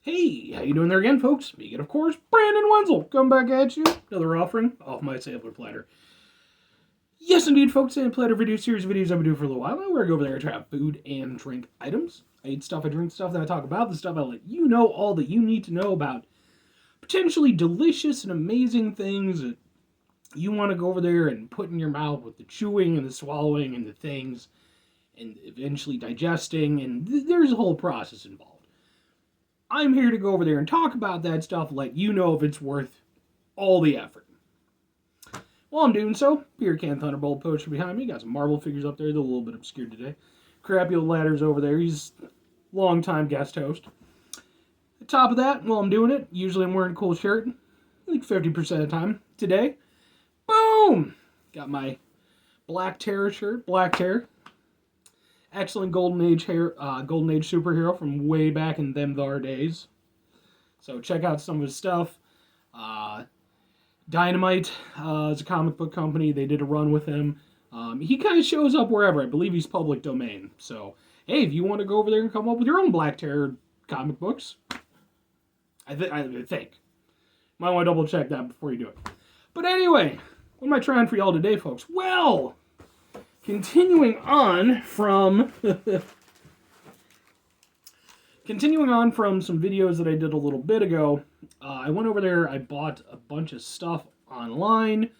Hey, how you doing there again, folks? Speaking, of course, Brandon Wenzel. Come back at you. Another offering off my sampler platter. Yes, indeed, folks, and Platter video series of videos I've been doing for a little while. Where I go over there and try out food and drink items. I eat stuff, I drink stuff, that I talk about the stuff I let you know all that you need to know about potentially delicious and amazing things that you want to go over there and put in your mouth with the chewing and the swallowing and the things and eventually digesting, and there's a whole process involved. I'm here to go over there and talk about that stuff, let you know if it's worth all the effort. While I'm doing so, Beer Can Thunderbolt poster behind me. Got some Marvel figures up there. They're a little bit obscured today. Crappy old Ladder's over there. He's a long-time guest host. On top of that, while I'm doing it, usually I'm wearing a cool shirt. Like 50% of the time. Today, boom! Got my Black Terror shirt. Black Terror. Excellent Golden Age superhero from way back in them thar days. So check out some of his stuff. Dynamite is a comic book company. They did a run with him. He kind of shows up wherever. I believe he's public domain. So, hey, if you want to go over there and come up with your own Black Terror comic books, I think. Might want to double check that before you do it. But anyway, what am I trying for y'all today, folks? Well, continuing on from some videos that I did a little bit ago, I went over there, I bought a bunch of stuff online,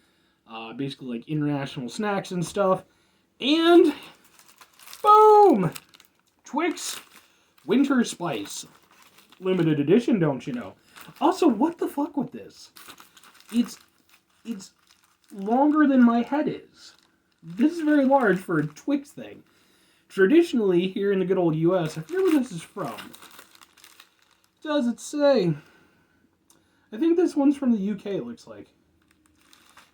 basically like international snacks and stuff, and boom! Twix Winter Spice. Limited edition, don't you know? Also, what the fuck with this? It's longer than my head is. This is very large for a Twix thing. Traditionally, here in the good old US, I forget where this is from. Does it say? I think this one's from the UK, it looks like.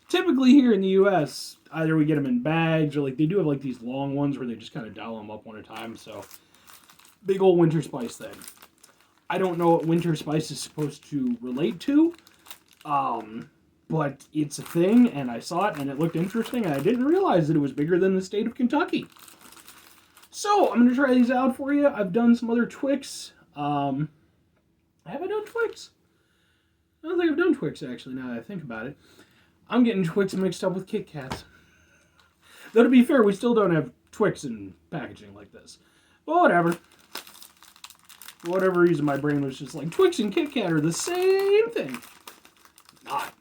Typically here in the US, either we get them in bags, or like they do have like these long ones where they just kind of dial them up one at a time, so big old Winter Spice thing. I don't know what Winter Spice is supposed to relate to, but it's a thing, and I saw it, and it looked interesting, and I didn't realize that it was bigger than the state of Kentucky. So, I'm going to try these out for you. I've done some other Twix. Have I done Twix? I don't think I've done Twix, actually, now that I think about it. I'm getting Twix mixed up with Kit Kats. Though, to be fair, we still don't have Twix in packaging like this. But whatever. For whatever reason, my brain was just like, Twix and Kit Kat are the same thing. Not.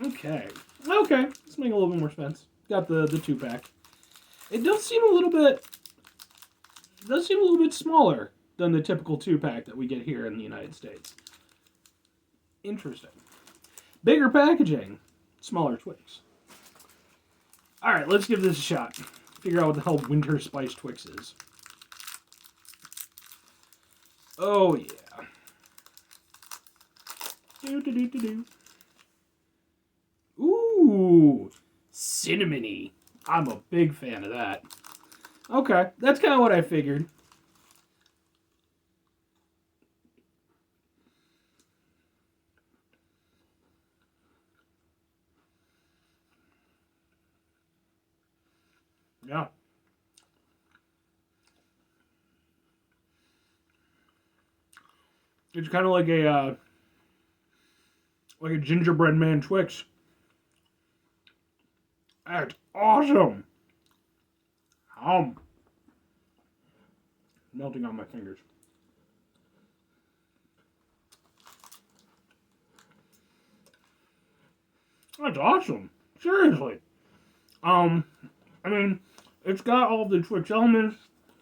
Okay. Let's make a little bit more sense. Got the 2-pack. It does seem a little bit smaller than the typical 2-pack that we get here in the United States. Interesting. Bigger packaging, smaller Twix. Alright, let's give this a shot. Figure out what the hell Winter Spice Twix is. Oh, yeah. Do. Ooh, cinnamony. I'm a big fan of that. Okay, that's kind of what I figured. Yeah. It's kind of like a gingerbread man Twix. That's awesome. Melting on my fingers. That's awesome. Seriously. I mean, it's got all the Twix elements.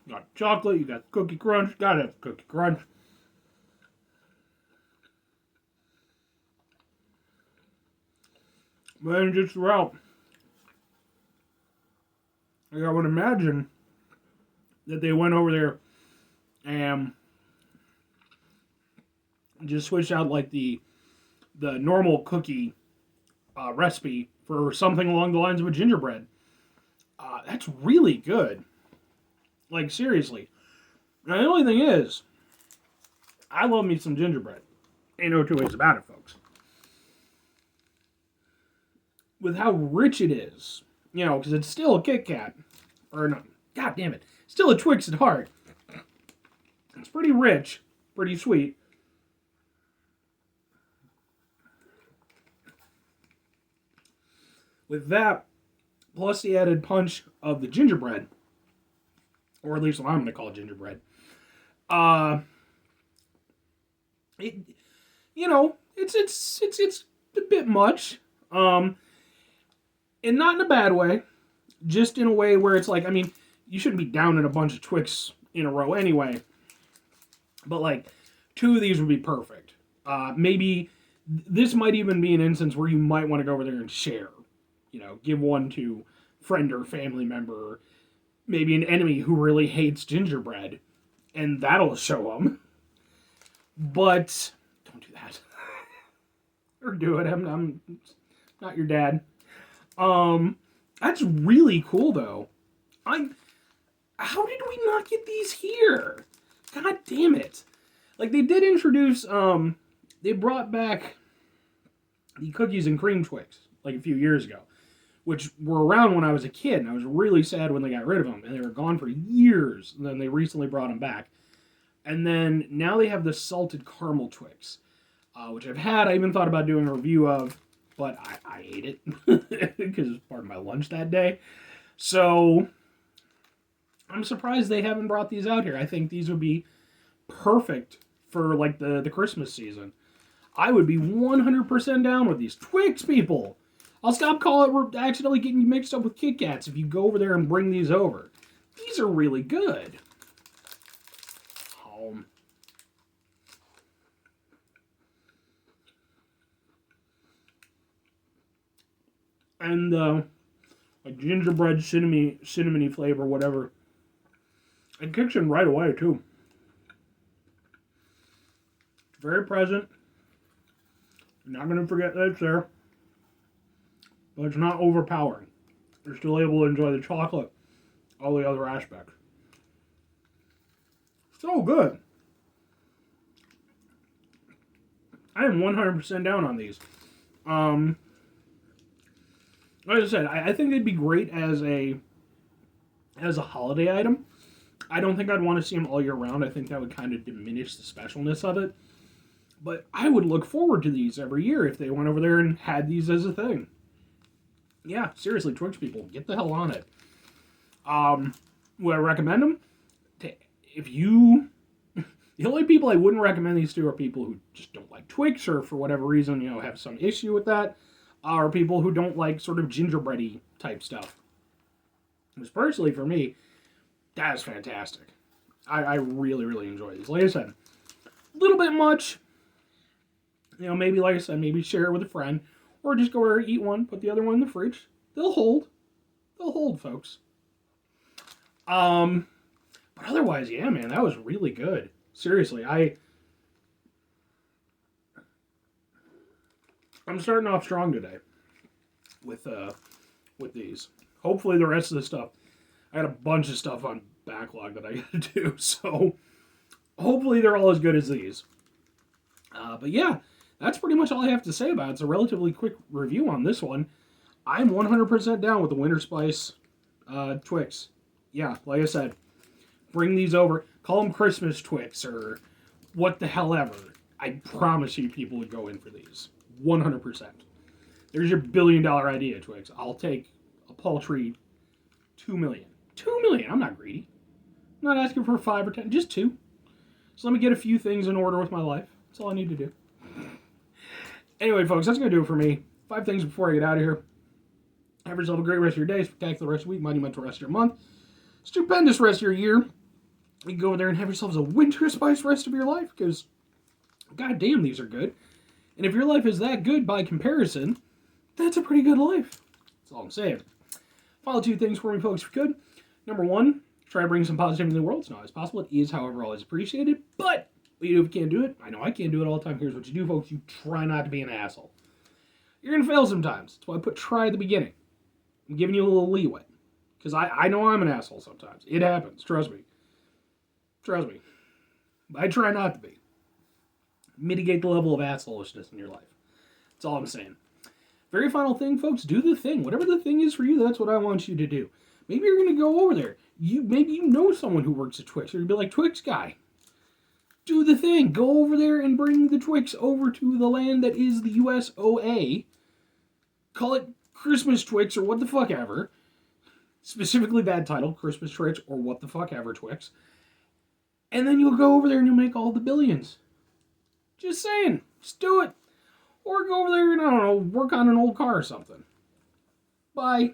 You got chocolate, you got cookie crunch. Gotta have cookie crunch. But then just throughout, like I would imagine that they went over there and just switched out like the normal cookie recipe for something along the lines of a gingerbread. That's really good. Like, seriously. Now, the only thing is, I love me some gingerbread. Ain't no two ways about it, folks. With how rich it is, you know, because it's still a Kit Kat. Or no, god damn it. Still a Twix at heart. It's pretty rich, pretty sweet. With that, plus the added punch of the gingerbread, or at least what I'm going to call gingerbread, it, it's a bit much, and not in a bad way, just in a way where it's like, I mean, you shouldn't be downing a bunch of Twix in a row anyway, but like 2 of these would be perfect. Maybe this might even be an instance where you might want to go over there and share. Give one to friend or family member, or maybe an enemy who really hates gingerbread, and that'll show them. But don't do that, or do it. I'm not your dad. That's really cool though. How did we not get these here? God damn it! Like they did introduce. They brought back the cookies and cream Twix like a few years ago, which were around when I was a kid, and I was really sad when they got rid of them, and they were gone for years, and then they recently brought them back. And then now they have the salted caramel Twix, which I've had. I even thought about doing a review of, but I ate it because it was part of my lunch that day. So I'm surprised they haven't brought these out here. I think these would be perfect for like the Christmas season. I would be 100% down with these Twix, people. I'll stop calling it we're accidentally getting you mixed up with Kit Kats if you go over there and bring these over. These are really good. And like gingerbread cinnamony flavor, whatever. It kicks in right away too. It's very present. You're not going to forget that it's there. But it's not overpowering. You're still able to enjoy the chocolate, all the other aspects. So good. I am 100% down on these. Like I said, I think they'd be great as a holiday item. I don't think I'd want to see them all year round. I think that would kind of diminish the specialness of it. But I would look forward to these every year if they went over there and had these as a thing. Yeah, seriously, Twix people, get the hell on it. Would I recommend them? If you... The only people I wouldn't recommend these to are people who just don't like Twix or for whatever reason, have some issue with that. Are people who don't like sort of gingerbready type stuff. Because personally, for me, that is fantastic. I really, really enjoy these. Like I said, a little bit much. Maybe, like I said, maybe share it with a friend. Or just go over, eat one, put the other one in the fridge. They'll hold. They'll hold, folks. But otherwise, yeah, man, that was really good. Seriously, I'm starting off strong today with these. Hopefully the rest of the stuff. I got a bunch of stuff on backlog that I got to do, so hopefully they're all as good as these. But yeah, that's pretty much all I have to say about it. It's a relatively quick review on this one. I'm 100% down with the Winter Spice Twix. Yeah, like I said, bring these over. Call them Christmas Twix or what the hell ever. I promise you people would go in for these. 100%. There's your $1 billion idea, Twix. I'll take a paltry $2 million. $2 million. I'm not greedy. I'm not asking for 5 or 10, just 2. So let me get a few things in order with my life. That's all I need to do. Anyway, folks, that's going to do it for me. 5 things before I get out of here. Have yourself a great rest of your day, spectacular rest of your week, monumental rest of your month, stupendous rest of your year. You can go over there and have yourselves a winter spice rest of your life, because god damn, these are good. And if your life is that good by comparison, that's a pretty good life. That's all I'm saying. Follow 2 things for me, folks, if you could. Number 1, try to bring some positivity in the world. It's not always possible. It is, however, always appreciated. But what you do if you can't do it, I know I can't do it all the time. Here's what you do, folks. You try not to be an asshole. You're going to fail sometimes. That's why I put try at the beginning. I'm giving you a little leeway. Because I know I'm an asshole sometimes. It happens. Trust me. Trust me. But I try not to be. Mitigate the level of assholishness in your life. That's all I'm saying. Very final thing, folks. Do the thing. Whatever the thing is for you, that's what I want you to do. Maybe you're going to go over there. Maybe you know someone who works at Twix. Or you'd be like, Twix guy, Do the thing. Go over there and bring the Twix over to the land that is the USOA. Call it Christmas Twix or what the fuck ever. Specifically that title, Christmas Twix or what the fuck ever Twix. And then you'll go over there and you'll make all the billions. Just saying. Just do it. Or go over there and, I don't know, work on an old car or something. Bye.